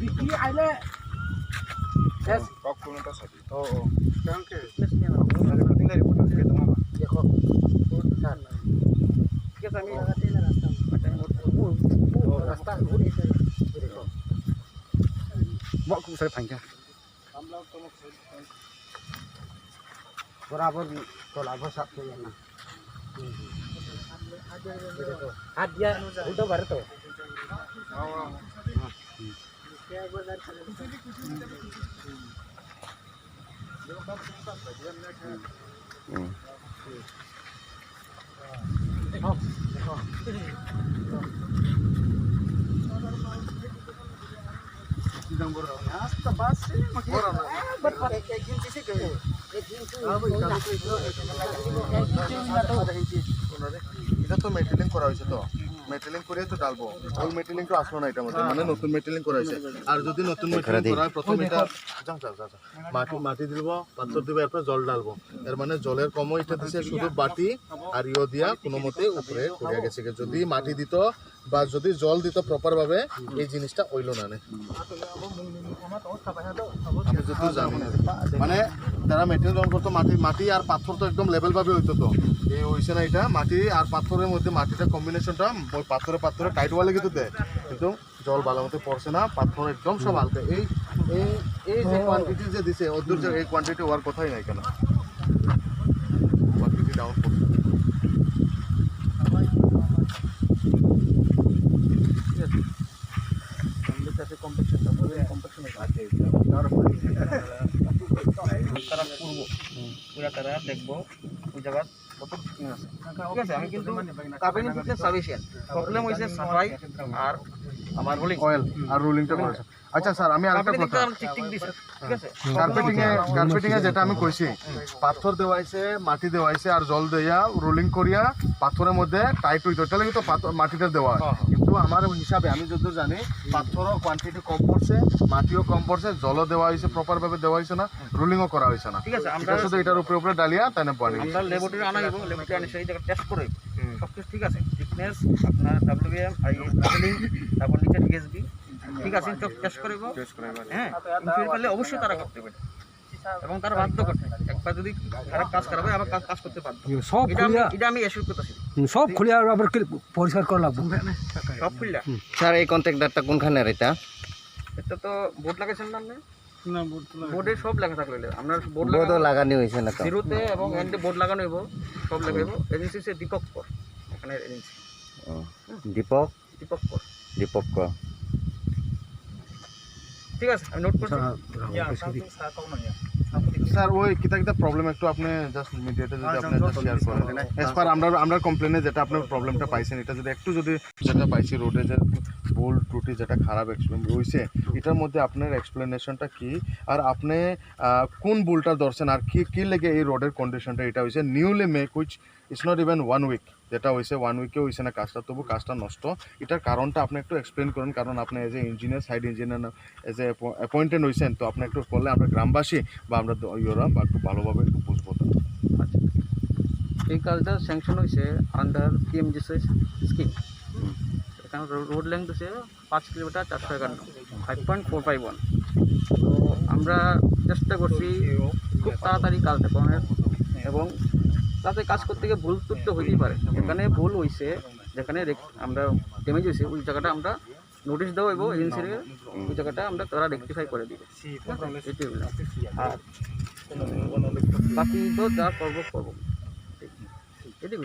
Biki aile. Yes. Kok kuno ta sabi. Oh. Danke. Ada penting dari foto saya teman. Ya kok. Kan. Kita kami lagi na rasta. Rasta. Mau aku saya panjang. बराबर तो लागो साथ में ना हाथ दिया उल्टा भर तो sidang boros hasta base boros berpat kayak gini sih kayak এটা তো মেটেলিং করা হয়েছে তো মেটেলিং করে তো ডালবো ওই মেটেলিং তো আসলো না এটার মধ্যে মানে নতুন মেটেলিং করা হয়েছে আর যদি নতুন মেটেলিং করা হয় প্রথমে এটা মাটি দিব পাথর দিব এরপর জল ডালবো এর মানে জলের কম এটা দিছে শুধু বাটি আর ইও দিয়া কোনো মতে উপরে করে গেছে যদি মাটি দিত বা যদি জল দিত প্রপার ভাবে এই জিনিসটা হইল না আমি যদি জানি মানে তারা মেটেরিয়াল রং করতো মাটি আর পাথর তো একদম লেভেল ভাবে হইতো তো এই হইছে না এটা মাটি আর পাথরের মধ্যে মাটিটা কম্বিনেশনটা ওই পাথরে টাইট ওয়ালে কিন্তু দেয় কিন্তু জল ভালো মতো পড়ছে না পাথর একদম সব হালকা এই এই যে কোয়ান্টিটি যে দিছে ওদের যে এই কোয়ান্টিটি হওয়ার কথাই নাই কেন কোয়ান্টিটি ডাউন করছে তারা দেখবো ওই জায়গা কত ঠিক আছে ঠিক আছে আমি কিন্তু কার্পেটিং ফিটনেস সাফিসিয়েন্ট প্রবলেম হইছে সাফাই আর আমার রোলিং অয়েল আর রোলিংটা করেছে আচ্ছা স্যার আমি আরেকটা কথা ঠিক দিছে ঠিক আছে কার্পেটিং এ যেটা আমি কইছি পাথর দেওয়াইছে মাটি দেওয়াইছে আর জল দেয়া রোলিং করিয়া পাথরের মধ্যে টাইট হইতো তাহলে কিন্তু মাটিটা দেওয়া কিন্তু আমার হিসাবে আমি যতদূর জানি পাথরও কোয়ান্টিটি কম পড়ছে মাটিও কম পড়ছে জলও দেওয়া হইছে প্রপার ভাবে দেওয়া হইছে না রোলিংও করা হইছে না ঠিক আছে আমরা শুধু এটার উপরে ডালিয়া তাই না পানি আমরা ল্যাবরেটরি আনাইব ল্যাবরেটরি আনি সেই জায়গা টেস্ট করে সবকিছু ঠিক আছে ফিটনেস আপনার ডব্লিউএম আই মডেলিং তারপর নিচে টিএসবি ঠিক আছে তো টেস্ট করব হ্যাঁ ইনফিল করলে অবশ্যই তারা করতে পারে এবং তারা বাধ্য করতে একবার যদি খারাপ কাজ করাবে আবার কাজ করতে পারবে সব এটা আমি এসব করতেছি সব খুলে আবার পরিষ্কার করা লাগবে সব খুললা স্যার এই কন্ট্রাক্টরটা কোনখানে এটা তো বোর্ড লাগাইছেন না আপনি না বোর্ডে সব লেখা থাকলে আমরা বোর্ডও লাগানো হয়েছে না তো জিরোতে এবং এন্ডে বোর্ড লাগানো হইব সব লাগাইব এজেন্সি সে দীপক কর এখানে এজেন্সি দীপক কর ঠিক আছে আমি নোট করছি স্যার ওই কিতা প্রবলেম একটু আপনি জাস্ট মিডিয়াতে যদি আপনি শেয়ার করেন এস পার আমরা কমপ্লেনে যেটা আপনার প্রবলেমটা পাইছেন এটা যদি একটু যদি যেটা পাইছি রোডে যে ভুল ত্রুটি যেটা খারাপ হইছে এটার মধ্যে আপনার এক্সপ্লেনেশনটা কি আর আপনি কোন ভুলটা ধরছেন আর কি লেগে এই রোডের কন্ডিশনটা এটা হইছে newly make which it's not even 1 week যেটা হয়েছে 1 উইকেও হয়েছে না কাজটা তবু কাজটা নষ্ট এটার কারণটা আপনি একটু এক্সপ্লেন করেন কারণ আপনি as a engineer side engineer as a appointed হয়েছেন তো আপনি একটু করলে আমরা গ্রামবাসী বা আমরা ইয়োরা বা একটু ভালোভাবে একটু বুঝবো আচ্ছা এই কাজটা স্যাংশন হয়েছে আন্ডার পিএমজিএসওয়াই স্কিম এখানে রোড লেন্থ হচ্ছে 5 কিলোমিটার 451 5.451 তো আমরা চেষ্টা করছি খুব তাড়াতাড়ি কাজটা করার এবং তাতে কাজ করতে গিয়ে ভুল ত্রুটি হইতেই পারে এখানে ভুল হয়েছে যেখানে আমরা ড্যামেজ হয়েছে ওই জায়গাটা আমরা নোটিশ দেওয়া হইব এজেন্সির ওই জায়গাটা আমরা তারা রেকটিফাই করে দিবে আর বাকি তো যা করবো এটাই